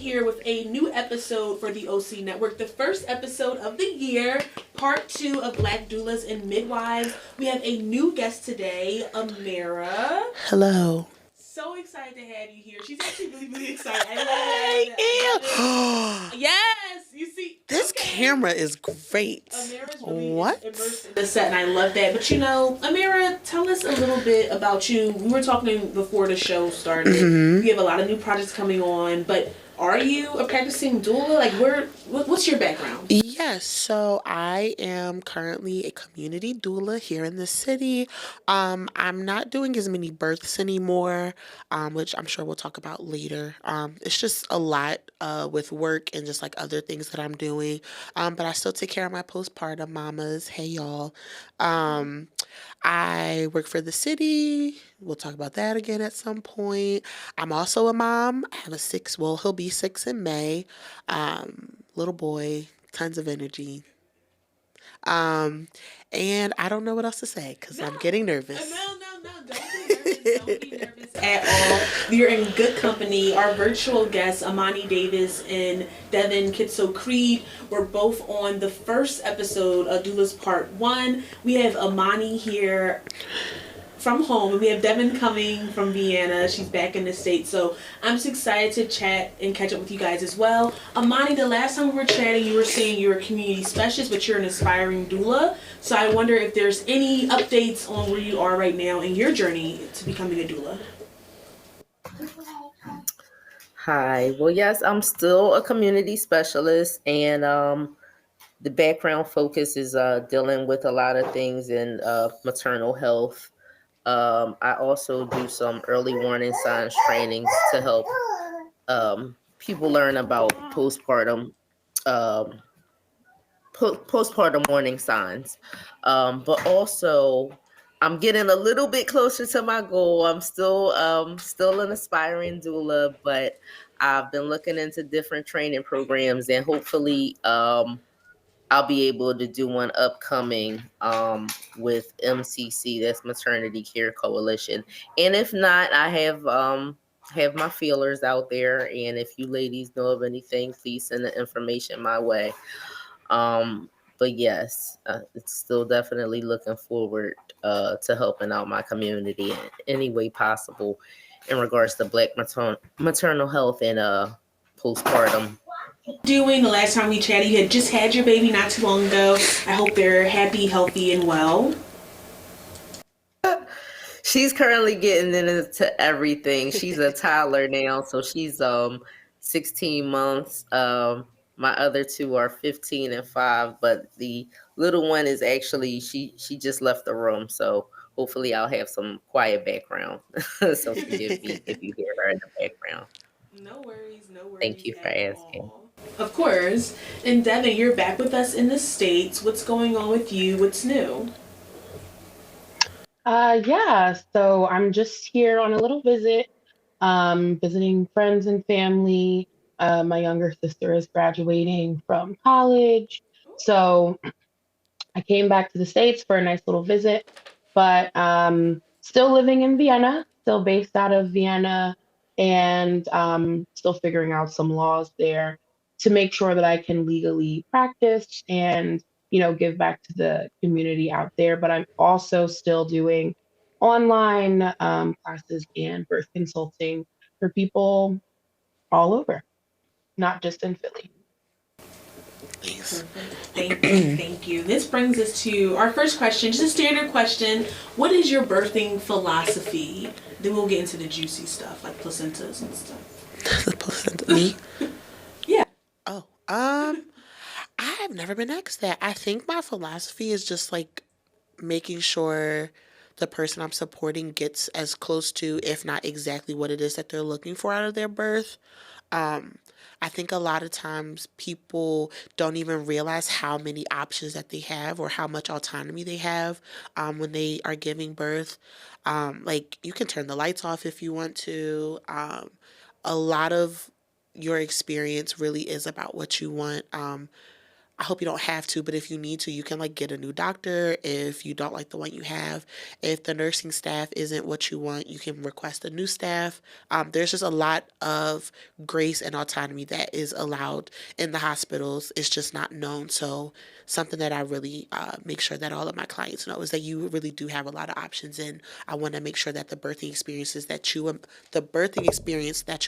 here with a new episode for the OC Network, the first episode of the year, part 2 of Black Doulas and Midwives. We have a new guest today, Amirah. Hello. So excited to have you here. She's actually really excited. I love it. Yes, you see. This camera is great. Amirah's really immersed in the set, and I love that. But Amirah, tell us a little bit about you. We were talking before the show started. You have a lot of new projects coming on, but are you a practicing doula? Like, what's your background? Yes, so I am currently a community doula here in the city. I'm not doing as many births anymore, which I'm sure we'll talk about later. It's just a lot with work and just like other things that I'm doing. But I still take care of my postpartum mamas. Hey, y'all. I work for the city. We'll talk about that again at some point. I'm also a mom. I have he'll be 6 in May. Little boy, tons of energy. And I don't know what else to say because I'm getting nervous. No. Don't be nervous at all. You're in good company. Our virtual guests, Imani Davis and Devon Kitzo-Creed, were both on the first episode of Doulas Part 1. We have Imani here from home, and we have Devon coming from Vienna. She's back in the States, so I'm just excited to chat and catch up with you guys as well. Imani, the last time we were chatting, you were saying you're a community specialist, but you're an aspiring doula. So I wonder if there's any updates on where you are right now in your journey to becoming a doula. Hi. Well, yes, I'm still a community specialist, and the background focus is dealing with a lot of things in maternal health. I also do some early warning signs trainings to help people learn about postpartum warning signs. But also, I'm getting a little bit closer to my goal. I'm still an aspiring doula, but I've been looking into different training programs, and hopefully I'll be able to do one upcoming with MCC, that's Maternity Care Coalition. And if not, I have my feelers out there. And if you ladies know of anything, please send the information my way. But yes, it's still definitely looking forward to helping out my community in any way possible in regards to Black maternal health and postpartum. Doing the last time we chatted, you had just had your baby not too long ago. I hope they're happy, healthy, and well. She's currently getting into everything. She's a toddler now, so she's 16 months. My other two are 15 and 5, but the little one is actually she just left the room, so hopefully I'll have some quiet background. So forgive me if you hear her in the background. No worries. Thank you for asking. All. Of course. And Devon, you're back with us in the States. What's going on with you? What's new? Yeah, so I'm just here on a little visit, visiting friends and family. My younger sister is graduating from college, so I came back to the States for a nice little visit, but still living in Vienna, still based out of Vienna, and still figuring out some laws there to make sure that I can legally practice and give back to the community out there. But I'm also still doing online classes and birth consulting for people all over, not just in Philly. Thanks. Thank you. This brings us to our first question, just a standard question. What is your birthing philosophy? Then we'll get into the juicy stuff, like placentas and stuff. The placenta? Me? Yeah. Oh, I've never been asked that. I think my philosophy is just like making sure the person I'm supporting gets as close to, if not exactly what it is that they're looking for out of their birth. I think a lot of times people don't even realize how many options that they have or how much autonomy they have when they are giving birth. Like, you can turn the lights off if you want to. A lot of your experience really is about what you want. I hope you don't have to, but if you need to, you can like get a new doctor if you don't like the one you have. If the nursing staff isn't what you want, you can request a new staff. There's just a lot of grace and autonomy that is allowed in the hospitals. It's just not known. So something that I really make sure that all of my clients know is that you really do have a lot of options, and I want to make sure that the birthing experience that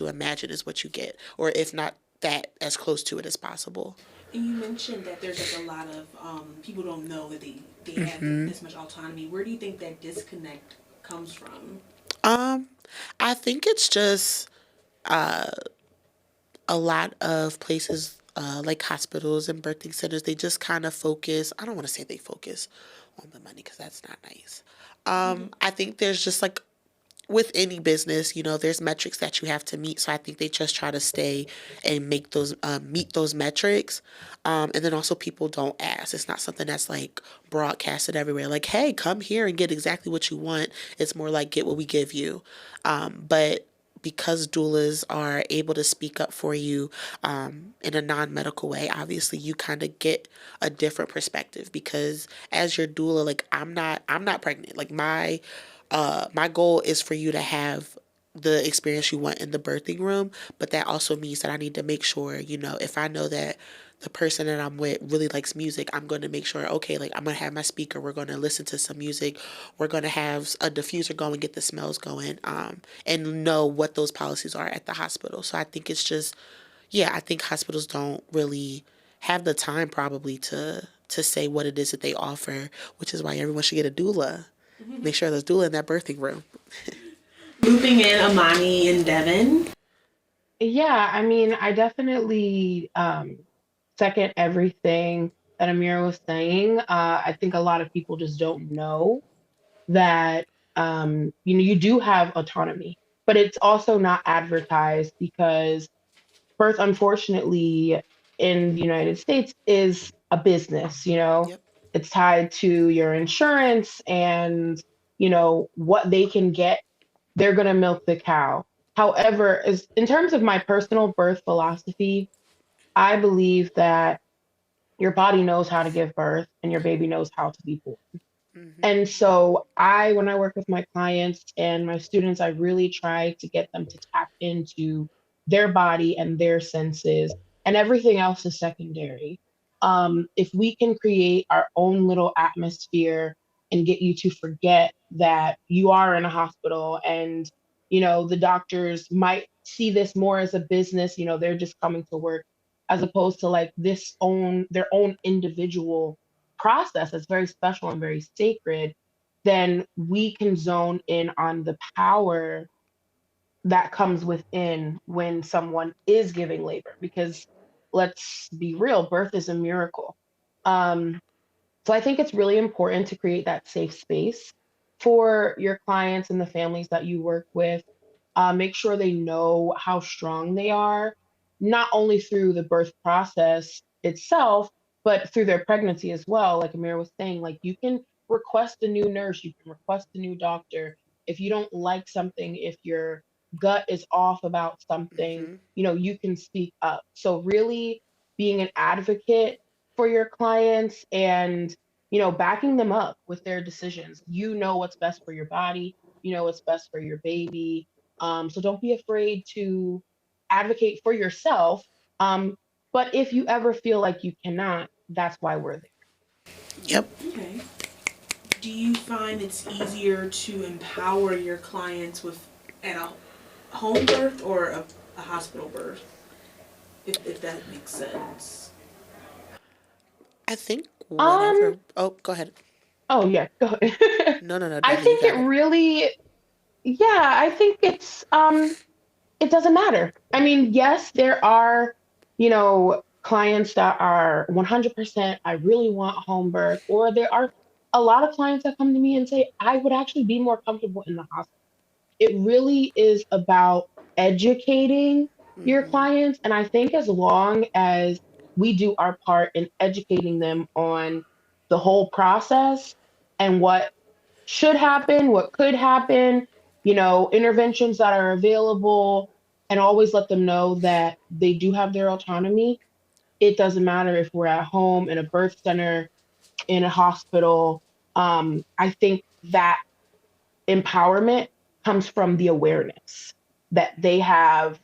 you imagine is what you get, or if not that, as close to it as possible. And you mentioned that there's like a lot of people don't know that they have this much autonomy. Where do you think that disconnect comes from? I think it's just a lot of places like hospitals and birthing centers, they just kind of focus. I don't want to say they focus on the money because that's not nice. I think there's just like with any business, there's metrics that you have to meet. So I think they just try to stay and make those meet those metrics. And then also people don't ask. It's not something that's like broadcasted everywhere. Like, hey, come here and get exactly what you want. It's more like get what we give you. But because doulas are able to speak up for you in a non-medical way, obviously you kind of get a different perspective because as your doula, like I'm not pregnant. Like my goal is for you to have the experience you want in the birthing room, but that also means that I need to make sure, if I know that the person that I'm with really likes music, I'm going to make sure, okay, like I'm going to have my speaker, we're going to listen to some music, we're going to have a diffuser going, get the smells going, and know what those policies are at the hospital. So I think it's just, yeah, I think hospitals don't really have the time probably to say what it is that they offer, which is why everyone should get a doula. Make sure there's doula in that birthing room. Looping in Imani and Devon. Yeah, I mean, I definitely second everything that Amirah was saying. I think a lot of people just don't know that you do have autonomy, but it's also not advertised because birth, unfortunately, in the United States is a business. Yep. It's tied to your insurance and what they can get. They're gonna milk the cow. However, as in terms of my personal birth philosophy, I believe that your body knows how to give birth and your baby knows how to be born. Mm-hmm. And so when I work with my clients and my students, I really try to get them to tap into their body and their senses, and everything else is secondary. If we can create our own little atmosphere and get you to forget that you are in a hospital and, the doctors might see this more as a business, they're just coming to work as opposed to like their own individual process that's very special and very sacred, then we can zone in on the power that comes within when someone is giving labor. Because let's be real, birth is a miracle. Um, so I think it's really important to create that safe space for your clients and the families that you work with. Make sure they know how strong they are, not only through the birth process itself, but through their pregnancy as well. Like Amir was saying, like you can request a new nurse, you can request a new doctor. If you don't like something, if your gut is off about something, Mm-hmm. you can speak up. So really being an advocate for your clients and backing them up with their decisions. You know what's best for your body, what's best for your baby. So don't be afraid to advocate for yourself. But if you ever feel like you cannot, that's why we're there. Yep. Okay. Do you find it's easier to empower your clients with at a home birth or a hospital birth? If that makes sense. I think Um, whatever. Oh, go ahead. oh yeah, go ahead. No, I Devin, you think it got it. really, yeah, I think it doesn't matter. I mean, yes, there are, clients that are 100%, I really want home birth, or there are a lot of clients that come to me and say, I would actually be more comfortable in the hospital. It really is about educating your Mm-hmm. clients. And I think as long as we do our part in educating them on the whole process and what should happen, what could happen, interventions that are available, and always let them know that they do have their autonomy. it doesn't matter if we're at home, in a birth center, in a hospital. I think that empowerment comes from the awareness that they have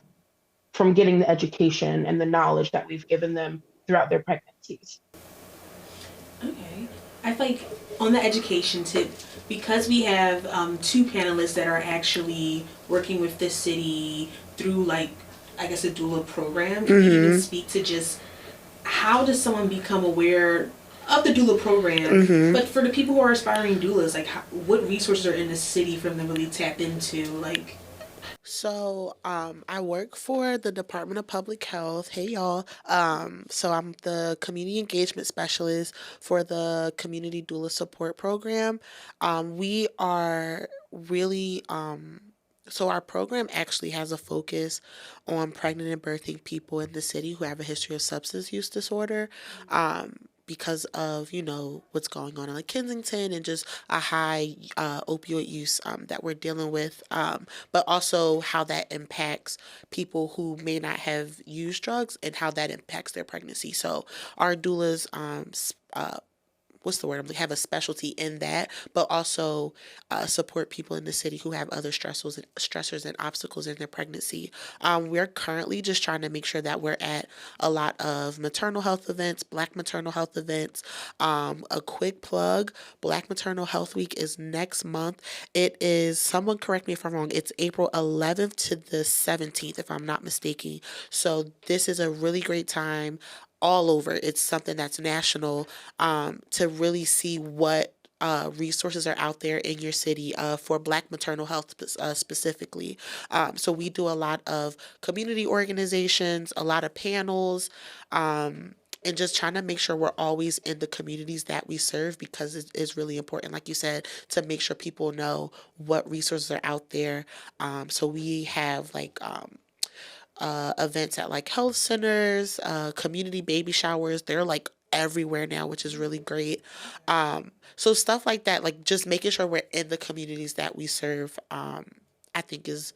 from getting the education and the knowledge that we've given them throughout their pregnancies. Okay. I feel like on the education tip, because we have two panelists that are actually working with the city through, like, I guess, a doula program, can you even speak to just how does someone become aware of the doula program? But for the people who are aspiring doulas, like, what resources are in the city for them to really tap into? Like, So, I work for the Department of Public Health. Hey, y'all. So I'm the community engagement specialist for the Community Doula Support Program. We are really, so our program actually has a focus on pregnant and birthing people in the city who have a history of substance use disorder. Because of what's going on in like Kensington and just a high opioid use that we're dealing with, but also how that impacts people who may not have used drugs and how that impacts their pregnancy. So our doulas what's the word? Have a specialty in that, but also support people in the city who have other stressors and obstacles in their pregnancy. We're currently just trying to make sure that we're at a lot of maternal health events, Black maternal health events. A quick plug: Black Maternal Health Week is next month. It is, someone correct me if I'm wrong, it's April 11th to the 17th, if I'm not mistaken. So this is a really great time all over. It's something that's national, to really see what resources are out there in your city for Black maternal health specifically. So we do a lot of community organizations, a lot of panels, and just trying to make sure we're always in the communities that we serve, because it is really important, like you said, to make sure people know what resources are out there. So we have like events at like health centers, community baby showers. They're like everywhere now, which is really great. So stuff like that, like just making sure we're in the communities that we serve, I think is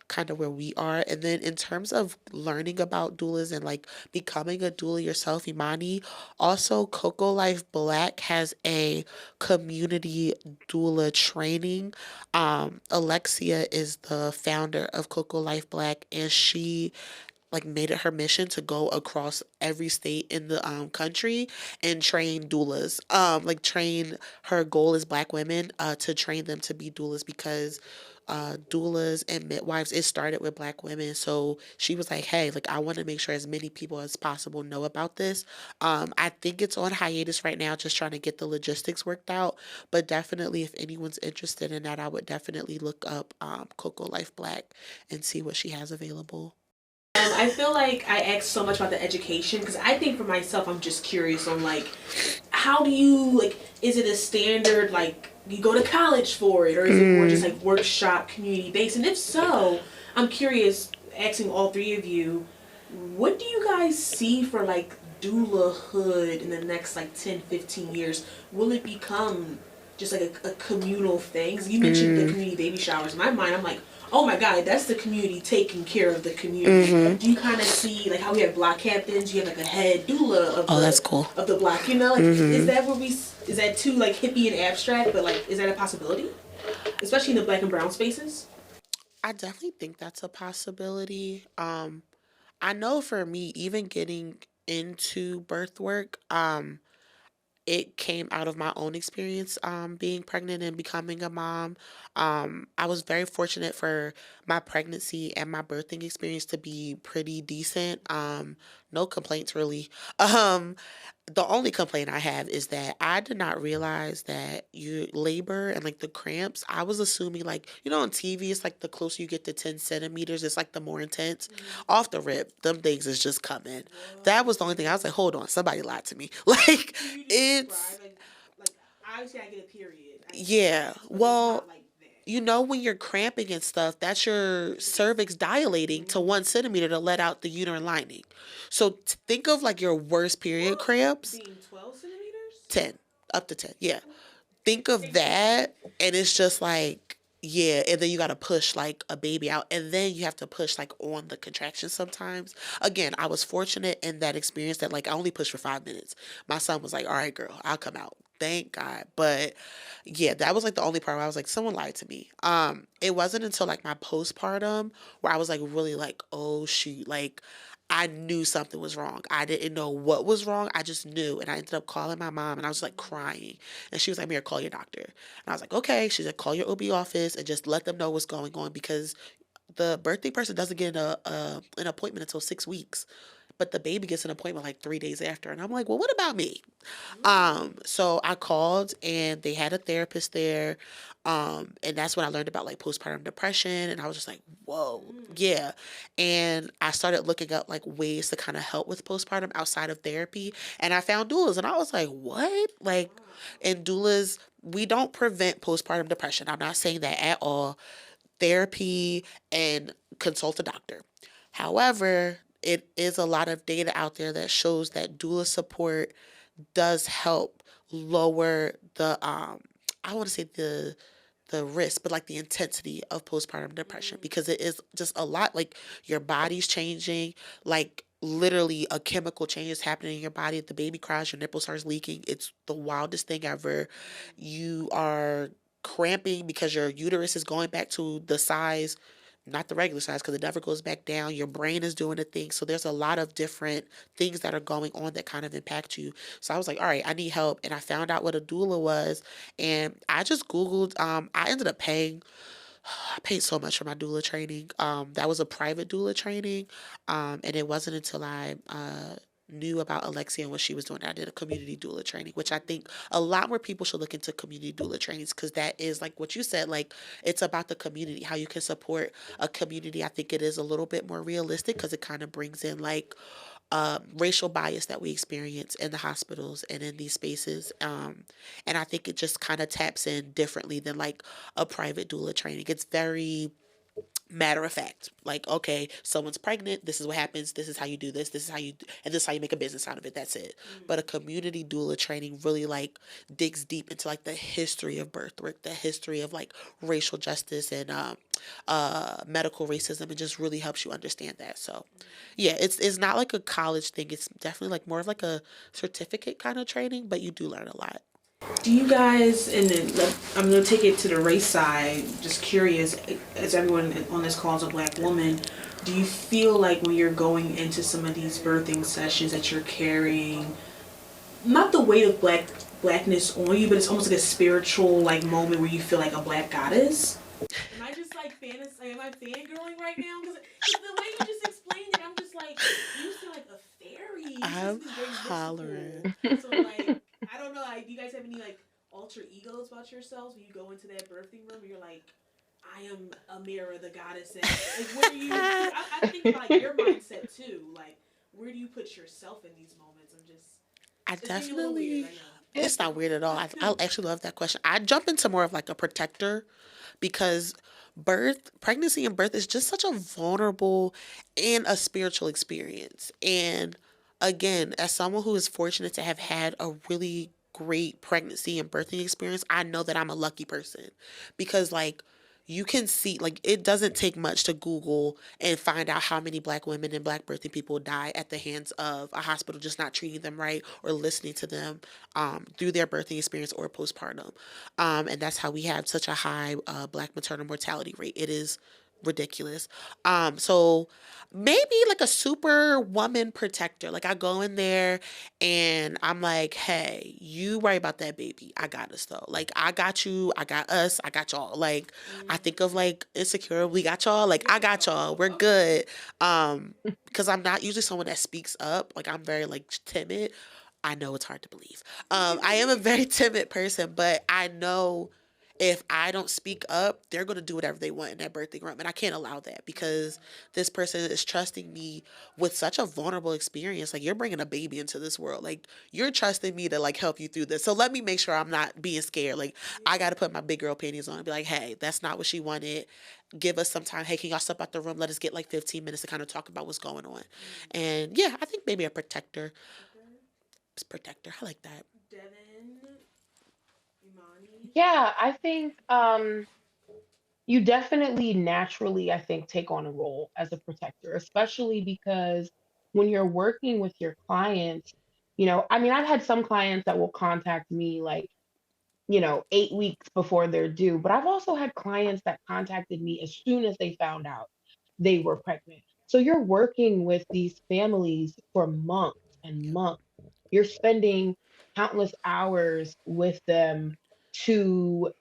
kind of where we are. And then in terms of learning about doulas and like becoming a doula yourself, Imani, also Cocoa Life Black has a community doula training. Alexia is the founder of Cocoa Life Black, and she like made it her mission to go across every state in the country and train doulas. Like train, her goal is Black women to train them to be doulas, because doulas and midwives, it started with Black women. So she was like, hey, like I want to make sure as many people as possible know about this. I think it's on hiatus right now, just trying to get the logistics worked out, but definitely if anyone's interested in that, I would definitely look up Cocoa Life Black and see what she has available. I feel like I asked so much about the education because I think for myself, I'm just curious on like, how do you like? Is it a standard like you go to college for it, or is it more just like workshop, community based? And if so, I'm curious, asking all three of you, what do you guys see for like doulahood in the next like 10, 15 years? Will it become just like a communal thing? You mentioned the community baby showers. In my mind, I'm like, oh my God, that's the community taking care of the community. Do you kind of see like how we have block captains? You have like a head doula of that's cool. Of the block. You know, like is that where is that too like hippie and abstract? But like, is that a possibility? Especially in the Black and brown spaces. I definitely think that's a possibility. I know for me, even getting into birth work, it came out of my own experience being pregnant and becoming a mom. I was very fortunate for my pregnancy and my birthing experience to be pretty decent. No complaints really. Um, the only complaint I have is that I did not realize that you labor and like the cramps. I was assuming like, on TV, it's like the closer you get to 10 centimeters, it's like the more intense. Off the rip, them things is just coming. That was the only thing. I was like, hold on, somebody lied to me. Like, it's, like obviously I get a period. yeah. Well, when you're cramping and stuff, that's your cervix dilating to 1 centimeter to let out the uterine lining. So think of like your worst period cramps. Being 12 centimeters? 10, up to 10, yeah. Think of that, and it's just like, Yeah, and then you got to push like a baby out, and then you have to push like on the contractions sometimes. Again, I was fortunate in that experience that like I only pushed for 5 minutes. My son was like, "All right, girl, I'll come out." Thank God. But yeah, that was like the only part where I was like, someone lied to me. It wasn't until like my postpartum where I was like really like, oh shoot, like I knew something was wrong. I didn't know what was wrong. I just knew. And I ended up calling my mom and I was like crying. And she was like, "Mira, call your doctor." And I was like, okay. She said, "Call your OB office and just let them know what's going on because the birthday person doesn't get an appointment until 6 weeks, but the baby gets an appointment like 3 days after." And I'm like, well, what about me? So I called and they had a therapist there. And that's when I learned about like postpartum depression. And I was just like, whoa, yeah. And I started looking up like ways to kind of help with postpartum outside of therapy. And I found doulas and I was like, what? Like, and doulas, we don't prevent postpartum depression. I'm not saying that at all. Therapy and consult a doctor. However, it is a lot of data out there that shows that doula support does help lower the I want to say the risk, but like the intensity of postpartum depression because it is just a lot like your body's changing, like literally a chemical change is happening in your body. If the baby cries, your nipple starts leaking. It's the wildest thing ever. You are cramping because your uterus is going back to the size, not the regular size because it never goes back down. Your brain is doing a thing. So there's a lot of different things that are going on that kind of impact you. So I was like, all right, I need help. And I found out what a doula was. And I just Googled, I ended up paying, I paid so much for my doula training. That was a private doula training. And it wasn't until I, knew about Alexia and what she was doing. I did a community doula training, which I think a lot more people should look into community doula trainings because that is like what you said, like it's about the community, how you can support a community. I think it is a little bit more realistic because it kind of brings in like racial bias that we experience in the hospitals and in these spaces. And I think it just kind of taps in differently than like a private doula training. It's very matter of fact, like, okay, someone's pregnant, this is what happens, this is how you do this is how you, and this is how you make a business out of it, that's it. But a community doula training really like digs deep into like the history of birth work, the history of like racial justice and medical racism, and just really helps you understand that. So yeah, it's not like a college thing, it's definitely like more of like a certificate kind of training, but you do learn a lot. Do you guys, and then I'm going to take it to the race side, just curious, as everyone on this call is a black woman, do you feel like when you're going into some of these birthing sessions that you're carrying, not the weight of blackness on you, but it's almost like a spiritual like moment where you feel like a black goddess? Am I just like am I fangirling right now? Because the way you just explained it, I'm just like, you sound like a fairy. I'm hollering. So like, I don't know. Like, do you guys have any like alter egos about yourselves when you go into that birthing room? You're like, I am Amirah, the goddess. And like, where do you? I think about like, your mindset too. Like, where do you put yourself in these moments? I It's making me a little definitely, weird, I know. it's not weird at all. I actually love that question. I jump into more of like a protector because pregnancy and birth is just such a vulnerable and a spiritual experience. And again, as someone who is fortunate to have had a really great pregnancy and birthing experience, I know that I'm a lucky person because like you can see like it doesn't take much to Google and find out how many black women and black birthing people die at the hands of a hospital just not treating them right or listening to them through their birthing experience or postpartum. And that's how we have such a high black maternal mortality rate. It is ridiculous. So maybe like a super woman protector. Like I go in there and I'm like, hey, you worry about that baby. I got us though. Like I got you, I got us, I got y'all. Like I think of like Insecure, we got y'all. Like I got y'all. We're good. Because I'm not usually someone that speaks up. Like I'm very like timid. I know it's hard to believe. I am a very timid person, but I know if I don't speak up, they're going to do whatever they want in that birthing room. And I can't allow that because this person is trusting me with such a vulnerable experience. Like you're bringing a baby into this world. Like you're trusting me to like help you through this. So let me make sure I'm not being scared. Like I got to put my big girl panties on and be like, hey, that's not what she wanted. Give us some time. Hey, can y'all step out the room? Let us get like 15 minutes to kind of talk about what's going on. And yeah, I think maybe a protector. Protector. I like that. Devon, Imani. Yeah, I think You definitely naturally, I think, take on a role as a protector, especially because when you're working with your clients, I mean, I've had some clients that will contact me like, 8 weeks before they're due, but I've also had clients that contacted me as soon as they found out they were pregnant. So you're working with these families for months and months. You're spending countless hours with them to,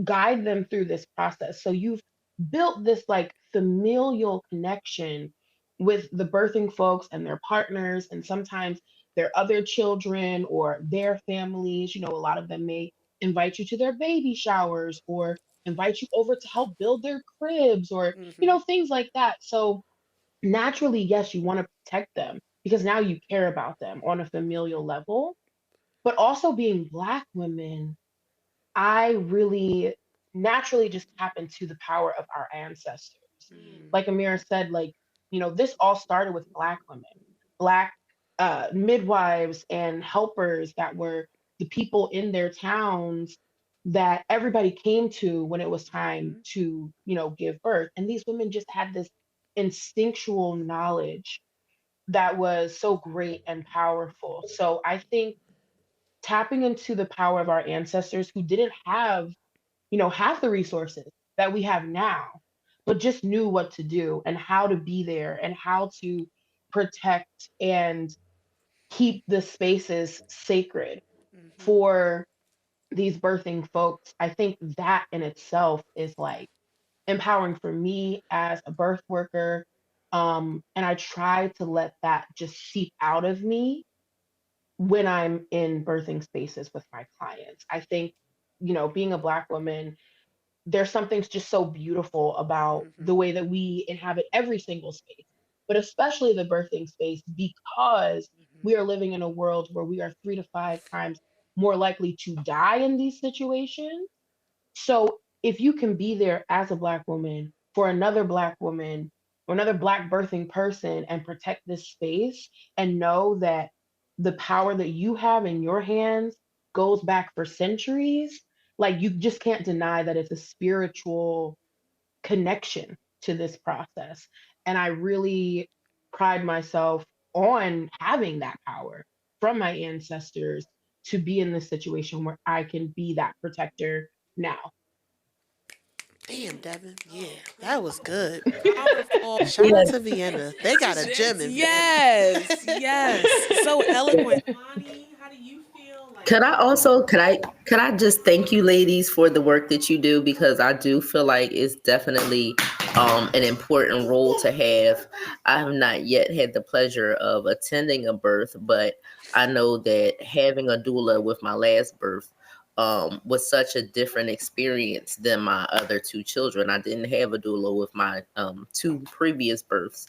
guide them through this process. So you've built this like familial connection with the birthing folks and their partners, and sometimes their other children or their families. A lot of them may invite you to their baby showers or invite you over to help build their cribs or, Mm-hmm. things like that. So naturally, yes, you want to protect them because now you care about them on a familial level. But also being Black women, I really naturally just tap into the power of our ancestors. Mm. Like Amirah said, like, this all started with Black women, Black midwives and helpers that were the people in their towns that everybody came to when it was time Mm-hmm. to, give birth. And these women just had this instinctual knowledge that was so great and powerful. So I think tapping into the power of our ancestors who didn't have, half the resources that we have now, but just knew what to do and how to be there and how to protect and keep the spaces sacred Mm-hmm. for these birthing folks. I think that in itself is like empowering for me as a birth worker. And I try to let that just seep out of me when I'm in birthing spaces with my clients. I think, being a Black woman, there's something just so beautiful about Mm-hmm. the way that we inhabit every single space, but especially the birthing space, because we are living in a world where we are 3 to 5 times more likely to die in these situations. So if you can be there as a Black woman for another Black woman or another Black birthing person and protect this space and know that the power that you have in your hands goes back for centuries, like you just can't deny that it's a spiritual connection to this process. And I really pride myself on having that power from my ancestors to be in this situation where I can be that protector now. Damn, Devin. Yeah, Oh, that was good. powerful. Shout out to Vienna. They got a gym in Vienna. Yes, yes. So eloquent. Imani, how do you feel? Like, Could I just thank you ladies for the work that you do, because I do feel like it's definitely an important role to have. I have not yet had the pleasure of attending a birth, but I know that having a doula with my last birth was such a different experience than my other two children. I didn't have a doula with my two previous births,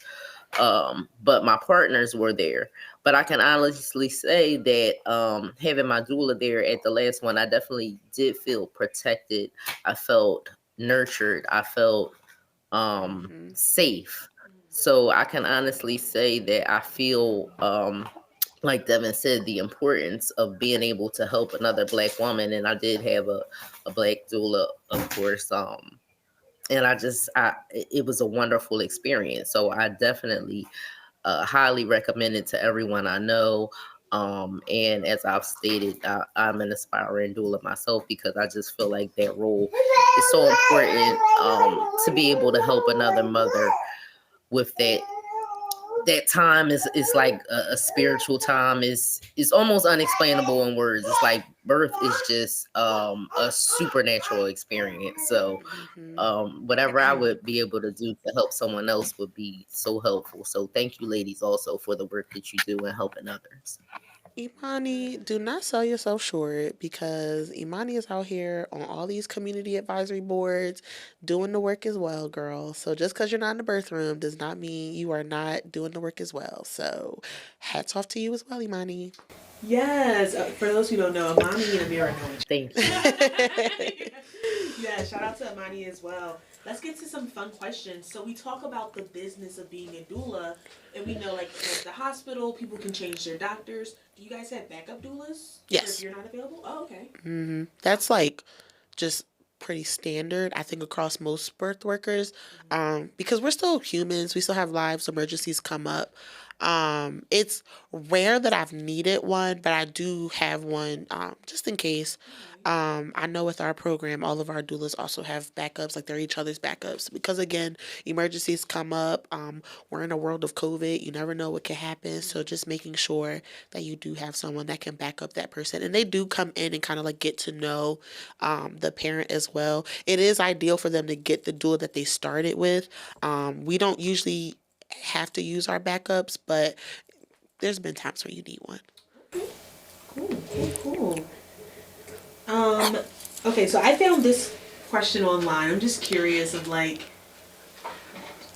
but my partners were there. But I can honestly say that having my doula there at the last one, I definitely did feel protected. I felt nurtured. I felt Mm-hmm. safe. So I can honestly say that I feel, like Devin said, the importance of being able to help another Black woman. And I did have a Black doula, of course. And it was a wonderful experience. So I definitely highly recommend it to everyone I know. And as I've stated, I'm an aspiring doula myself, because I just feel like that role is so important, to be able to help another mother with that time is like a spiritual time, is almost unexplainable in words. It's like birth is just a supernatural experience. So Mm-hmm. whatever I would be able to do to help someone else would be so helpful. So thank you ladies also for the work that you do in helping others. Imani, do not sell yourself short, because Imani is out here on all these community advisory boards doing the work as well, girl. So just because you're not in the birth room does not mean you are not doing the work as well. So hats off to you as well, Imani. yes. For those who don't know, Imani and Amirah know each Thank you. other. Yeah, shout out to Imani as well. Let's get to some fun questions. So we talk about the business of being a doula, and we know like at the hospital, people can change their doctors. Do you guys have backup doulas? For if Yes. you're not available? Oh, okay. Mm-hmm. That's like just pretty standard, I think, across most birth workers, because we're still humans. We still have lives. Emergencies come up. It's rare that I've needed one, but I do have one just in case. I know with our program, all of our doulas also have backups, like they're each other's backups. Because again, emergencies come up. We're in a world of COVID. You never know what can happen. So just making sure that you do have someone that can back up that person. And they do come in and kind of like get to know the parent as well. It is ideal for them to get the doula that they started with. We don't usually have to use our backups, but there's been times where you need one. Cool. Okay, so I found this question online. I'm just curious of like,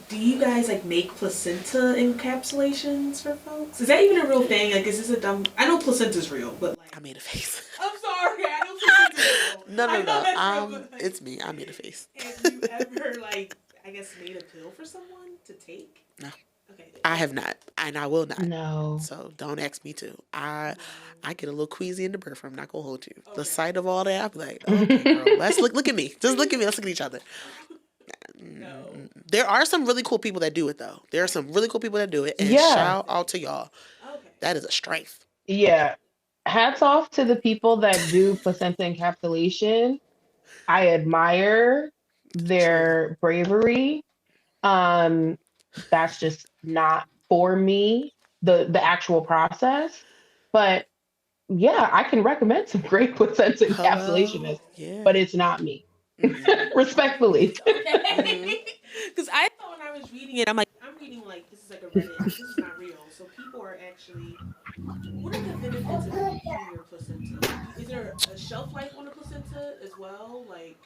do you guys like make placenta encapsulations for folks? Is that even a real thing? Like, is this a dumb? I know placenta's real, but like, I made a face. I'm sorry, I know placenta's real. No. It's me. I made a face. Have you ever like, I guess, made a pill for someone to take? No. Okay. I have not, and I will not. No. So don't ask me to. I get a little queasy in the birth room. I'm not gonna hold you. Okay. The sight of all that, I'll be like, okay, girl, let's look at me. Just look at me. Let's look at each other. No. There are some really cool people that do it though. There are some really cool people that do it, and shout out to y'all. Okay. That is a strength. Yeah. Hats off to the people that do placenta encapsulation. I admire their bravery. That's just not for me, the actual process. But yeah, I can recommend some great placenta encapsulationists, but it's not me. Respectfully. Because I thought when I was reading it, I'm reading like this is like a Reddit. This is not real. So people are actually. What are the benefits of eating your placenta? Is there a shelf life on a placenta as well? Like.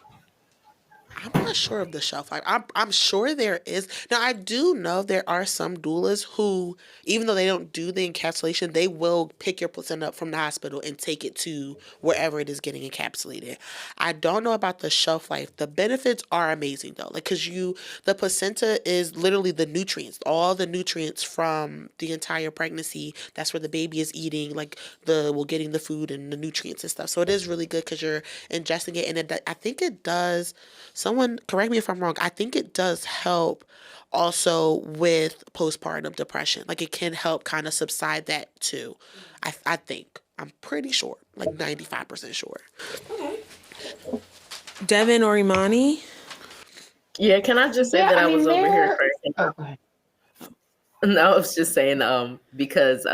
I'm not sure of the shelf life. I'm sure there is. Now, I do know there are some doulas who, even though they don't do the encapsulation, they will pick your placenta up from the hospital and take it to wherever it is getting encapsulated. I don't know about the shelf life. The benefits are amazing, though. Like, because the placenta is literally the nutrients, all the nutrients from the entire pregnancy. That's where the baby is eating, like, we're getting the food and the nutrients and stuff. So it is really good because you're ingesting it. And I think it does... Someone correct me if I'm wrong. I think it does help also with postpartum depression. Like it can help kind of subside that too. I think. I'm pretty sure. Like 95% sure. Okay. Devon or Imani? Yeah, can I just say that I was over here first? Oh, go ahead. No, I was just saying because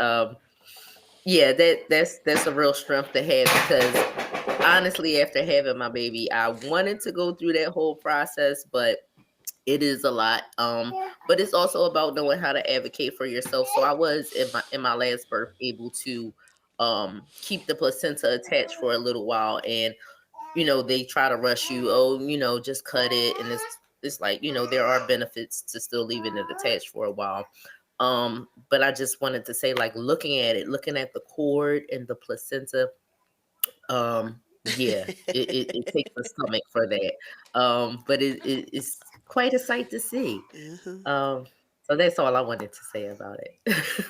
yeah, that's a real strength to have because honestly, after having my baby, I wanted to go through that whole process, but it is a lot. But it's also about knowing how to advocate for yourself. So I was in my last birth able to keep the placenta attached for a little while, and they try to rush you. Oh, just cut it, and it's like there are benefits to still leaving it attached for a while. But I just wanted to say, like, looking at the cord and the placenta. Yeah, it takes the stomach for that. But it's quite a sight to see. Mm-hmm. So that's all I wanted to say about it.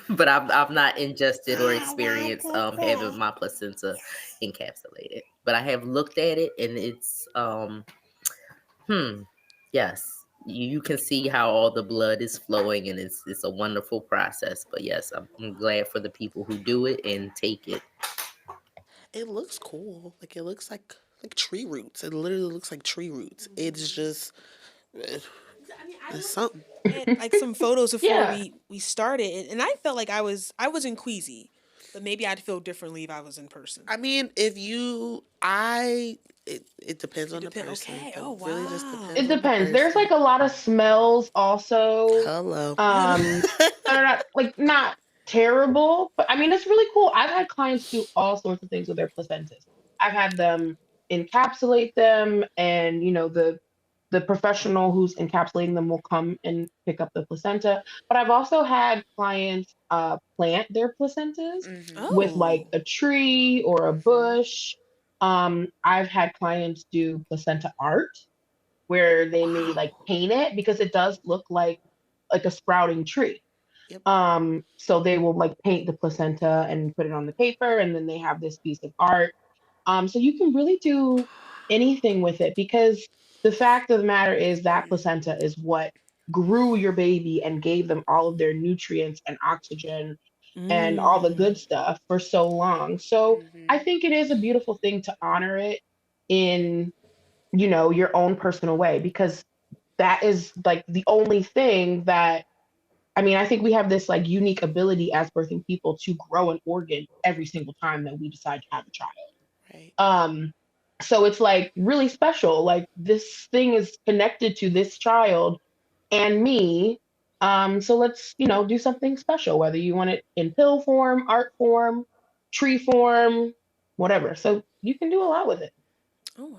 But I've not ingested or experienced having my placenta encapsulated. But I have looked at it, and it's yes. You can see how all the blood is flowing, and it's a wonderful process. But yes, I'm glad for the people who do it and take it. It looks cool. Like it looks like tree roots. It literally looks like tree roots. It's just it's something. Like some photos before we started, and I felt like I wasn't queasy, but maybe I'd feel differently if I was in person. I mean, it depends on the person. Okay. Oh wow. Really just depends. It depends. There's like a lot of smells also. Hello. That are not terrible, but I mean it's really cool. I've had clients do all sorts of things with their placentas. I've had them encapsulate them, and the professional who's encapsulating them will come and pick up the placenta. But I've also had clients plant their placentas with like a tree or a bush. I've had clients do placenta art where they may like paint it because it does look like a sprouting tree. Yep. So they will like paint the placenta and put it on the paper, and then they have this piece of art. So you can really do anything with it, because the fact of the matter is that placenta is what grew your baby and gave them all of their nutrients and oxygen and all the good Mm. stuff for so long. So I Mm-hmm. think it is a beautiful thing to honor it in, your own personal way, because that is like the only thing that, I mean, I think we have this like unique ability as birthing people to grow an organ every single time that we decide to have a child. Right. Um, so it's like really special. Like this thing is connected to this child and me. So let's, do something special, whether you want it in pill form, art form, tree form, whatever. So you can do a lot with it. Oh wow.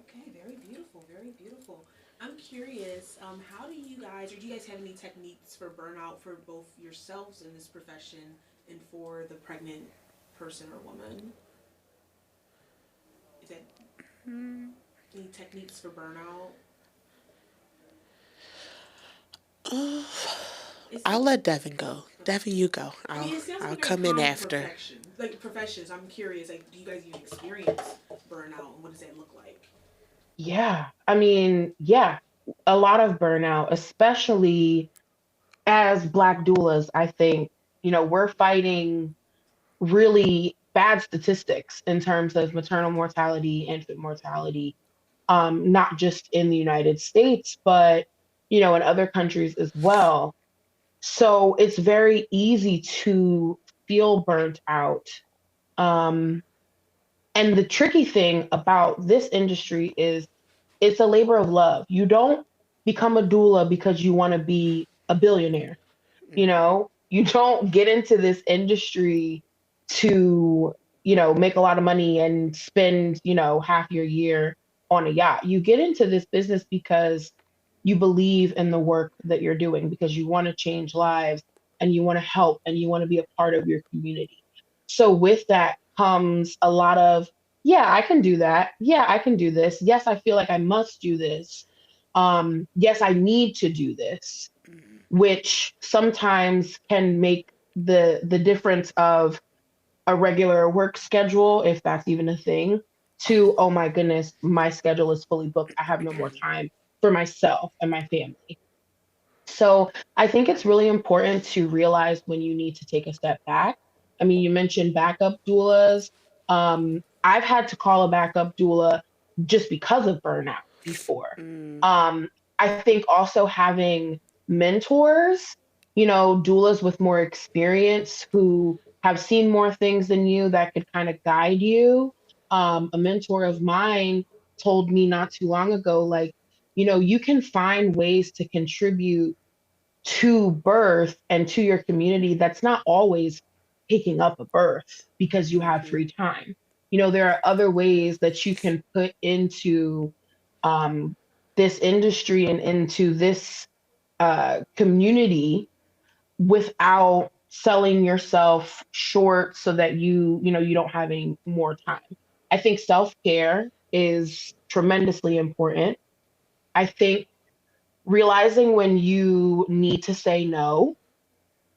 Okay, very beautiful, very beautiful. I'm curious, how do you guys, or do you guys have any techniques for burnout for both yourselves in this profession and for the pregnant person or woman? Is that any techniques for burnout? Uh, It I'll sounds, let Devin go. go ahead. Devin, you go. I I'll mean, it sounds I'll like a very come in common after. perfection, like professions. I'm curious, like, do you guys even experience burnout, and what does that look like? Yeah. I mean, yeah, a lot of burnout, especially as Black doulas. I think, we're fighting really bad statistics in terms of maternal mortality, infant mortality, not just in the United States, but, in other countries as well. So it's very easy to feel burnt out. Um, and the tricky thing about this industry is it's a labor of love. You don't become a doula because you want to be a billionaire. Mm-hmm. You don't get into this industry to, make a lot of money and spend, half your year on a yacht. You get into this business because you believe in the work that you're doing, because you want to change lives and you want to help and you want to be a part of your community. So with that comes a lot of, yeah, I can do that. Yeah, I can do this. Yes, I feel like I must do this. Yes, I need to do this, Mm-hmm. which sometimes can make the difference of a regular work schedule, if that's even a thing, to, oh my goodness, my schedule is fully booked. I have no more time for myself and my family. So I think it's really important to realize when you need to take a step back. I mean, you mentioned backup doulas. I've had to call a backup doula just because of burnout before. Mm-hmm. Um, I think also having mentors, doulas with more experience who have seen more things than you that could kind of guide you. A mentor of mine told me not too long ago, like, you can find ways to contribute to birth and to your community that's not always picking up a birth because you have Mm-hmm. free time. There are other ways that you can put into um, this industry and into this community without selling yourself short so that you don't have any more time. I think self-care is tremendously important. I think realizing when you need to say no,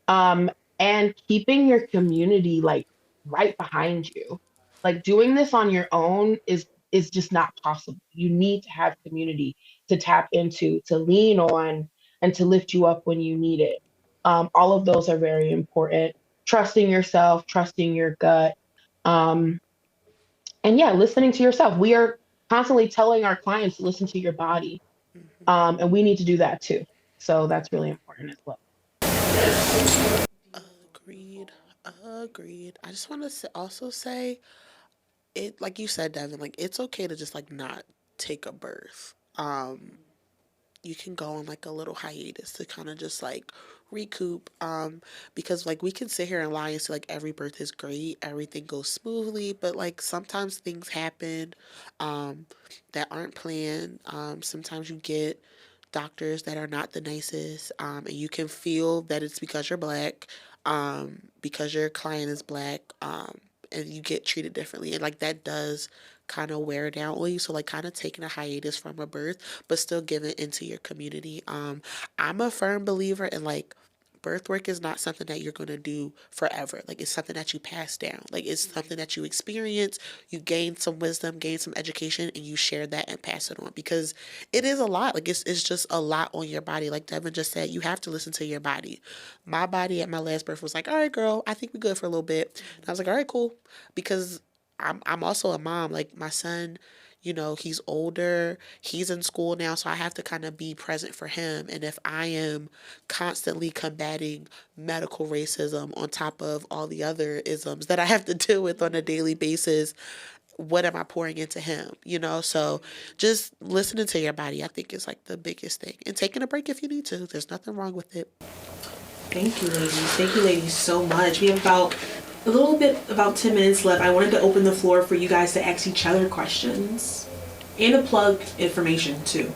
um, and keeping your community like right behind you. Like doing this on your own is just not possible. You need to have community to tap into, to lean on, and to lift you up when you need it. All of those are very important. Trusting yourself, trusting your gut, um, and yeah, listening to yourself. We are constantly telling our clients to listen to your body, Mm-hmm. and we need to do that too. So that's really important as well. Beautiful, Agreed. Agreed. I just want to also say it, like you said, Devin. Like it's okay to just like not take a birth. You can go on like a little hiatus to kind of just like recoup, because like we can sit here and lie and say like every birth is great, everything goes smoothly, but like sometimes things happen that aren't planned. Sometimes you get doctors that are not the nicest, and you can feel that it's because you're black, because your client is black, and you get treated differently, and like that does kind of wear down on you. So like kind of taking a hiatus from a birth, but still giving into your community. I'm a firm believer in like birth work is not something that you're going to do forever. Like, it's something that you pass down. Like, it's something that you experience, you gain some wisdom, gain some education, and you share that and pass it on, because it is a lot. Like, it's just a lot on your body. Like Devon just said, you have to listen to your body. My body at my last birth was like, all right, girl, I think we're good for a little bit. And I was like, all right, cool. Because I'm also a mom. Like, my son, you know, he's older, he's in school now, so I have to kind of be present for him. And if I am constantly combating medical racism on top of all the other isms that I have to deal with on a daily basis, what am I pouring into him? You know, so just listening to your body, I think, is like the biggest thing. And taking a break if you need to. There's nothing wrong with it. Thank you, ladies. Thank you, ladies, so much. We have about 10 minutes left. I wanted to open the floor for you guys to ask each other questions and to plug information too.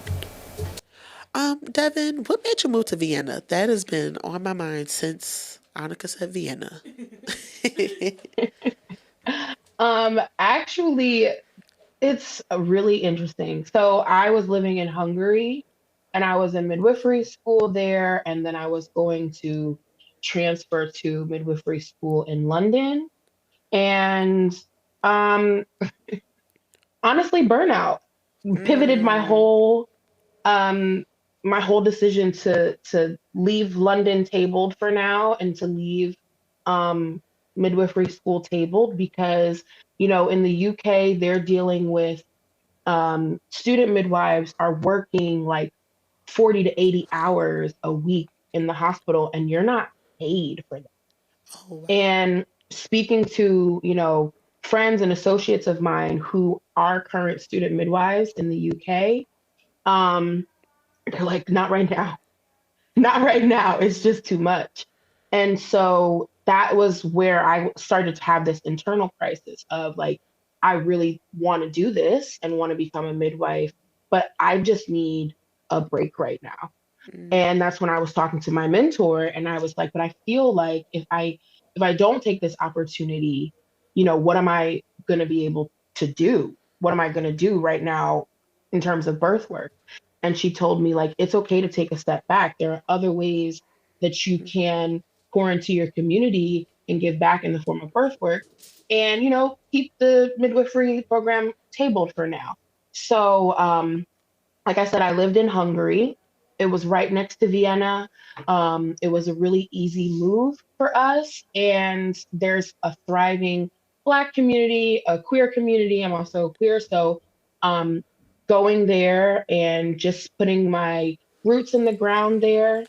Devon, what made you move to Vienna? That has been on my mind since Onika said Vienna. Actually, it's really interesting. So I was living in Hungary and I was in midwifery school there, and then I was going to transfer to midwifery school in London. And um, honestly, burnout pivoted um, my whole decision to leave London tabled for now and to leave um, midwifery school tabled because, you know, in the UK, they're dealing with student midwives are working like 40 to 80 hours a week in the hospital, and you're not paid for that. Oh, wow. And speaking to, you know, friends and associates of mine who are current student midwives in the UK, they're like, not right now. Not right now. It's just too much. And so that was where I started to have this internal crisis of like, I really want to do this and want to become a midwife, but I just need a break right now. And that's when I was talking to my mentor and I was like, but I feel like if I don't take this opportunity, you know, what am I going to be able to do? What am I going to do right now in terms of birth work? And she told me like, it's okay to take a step back. There are other ways that you can pour into your community and give back in the form of birth work and, you know, keep the midwifery program tabled for now. So, like I said, I lived in Hungary. It was right next to Vienna. It was a really easy move for us. And there's a thriving Black community, a queer community. I'm also queer. So um, going there and just putting my roots in the ground there,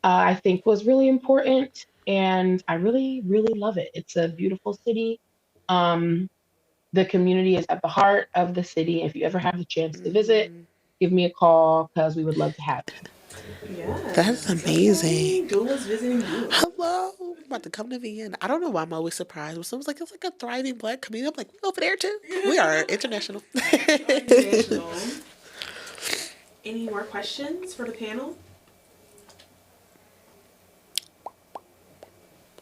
I think was really important. And I really, really love it. It's a beautiful city. Um, the community is at the heart of the city. If you ever have the chance to visit, give me a call because we would love to have you. Yeah. That's amazing. Okay. Doula's visiting Doula. Hello. I'm about to come to Vienna. I don't know why I'm always surprised when someone's like, it's like a thriving Black community. I'm like, we over there too. We are international. International. Any more questions for the panel?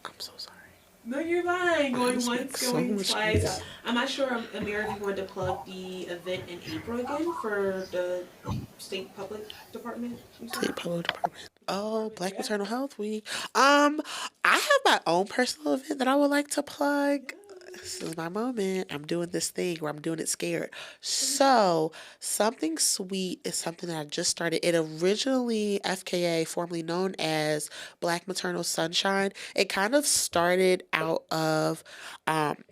I'm so sorry. No, you're fine. Going once, so going much twice. space. I'm not sure, Amirah, if you wanted to plug the event in April again for the State Public Department. State Public Department. Oh, Black Maternal Health Week. I have my own personal event that I would like to plug. This is my moment. I'm doing this thing where I'm doing it scared. So, Something Sweet is something that I just started. It originally, FKA, formerly known as Black Maternal Sunshine, it kind of started out of,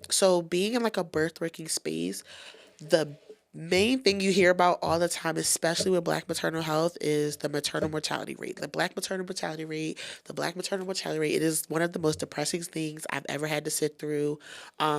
so being in like a birth working space, the main thing you hear about all the time, especially with Black maternal health, is the maternal mortality rate. The Black maternal mortality rate, it is one of the most depressing things I've ever had to sit through,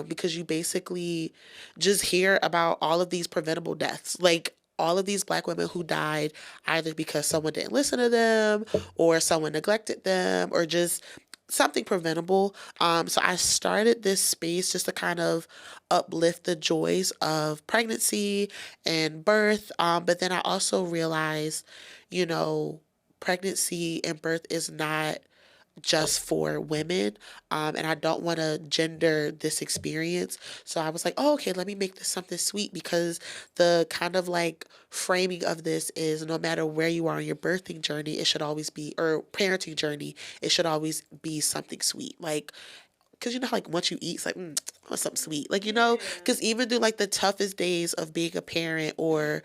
because you basically just hear about all of these preventable deaths. Like, all of these Black women who died either because someone didn't listen to them or someone neglected them or just something preventable. So I started this space just to kind of uplift the joys of pregnancy and birth. But then I also realized, you know, pregnancy and birth is not just for women, and I don't want to gender this experience. So I was like, oh, okay, let me make this something sweet, because the kind of like framing of this is no matter where you are in your birthing journey, it should always be, or parenting journey, it should always be something sweet. Like, because you know, like once you eat, it's like, I want something sweet. Like, you know, because even through like the toughest days of being a parent or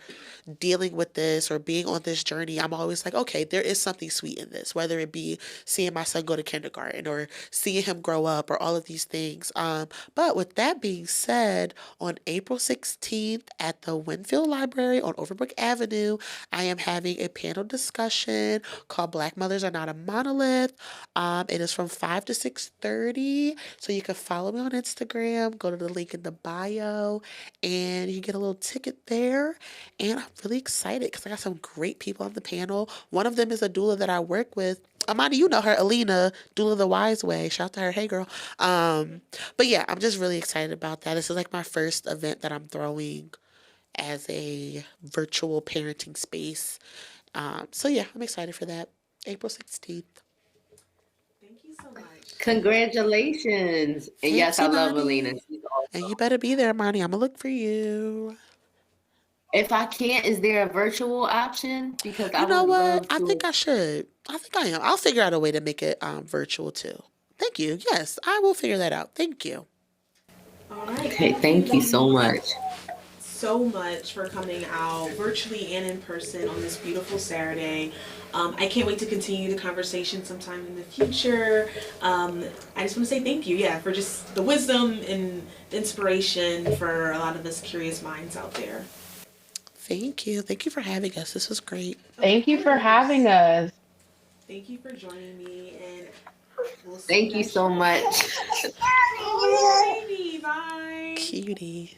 dealing with this or being on this journey, I'm always like, okay, there is something sweet in this, whether it be seeing my son go to kindergarten or seeing him grow up or all of these things. But with that being said, on April 16th at the Winfield Library on Overbrook Avenue, I am having a panel discussion called Black Mothers Are Not a Monolith. It is from 5 to 6:30. So you can follow me on Instagram, go to the link in the bio, and you get a little ticket there. And I'm really excited because I got some great people on the panel. One of them is a doula that I work with. Amani, you know her, Alina, Doula the Wise Way. Shout out to her. Hey, girl. But yeah, I'm just really excited about that. This is like my first event that I'm throwing as a virtual parenting space. So yeah, I'm excited for that. April 16th. Thank you so much. Congratulations. And Thanks, yes, I love Imani. Alina. She's awesome. And you better be there, Imani. I'm going to look for you. If I can't, is there a virtual option? Because I You know would what? love I to. think I should. I think I am. I'll figure out a way to make it virtual too. Thank you. Yes, I will figure that out. Thank you. All right. Okay, thank you so much. So much for coming out virtually and in person on this beautiful Saturday. I can't wait to continue the conversation sometime in the future. I just want to say thank you, for just the wisdom and the inspiration for a lot of us curious minds out there. Thank you. Thank you for having us. This was great. Thank you for having us. Thank you for joining me, and we'll see Thank you so much. Oh, baby, bye. Cutie.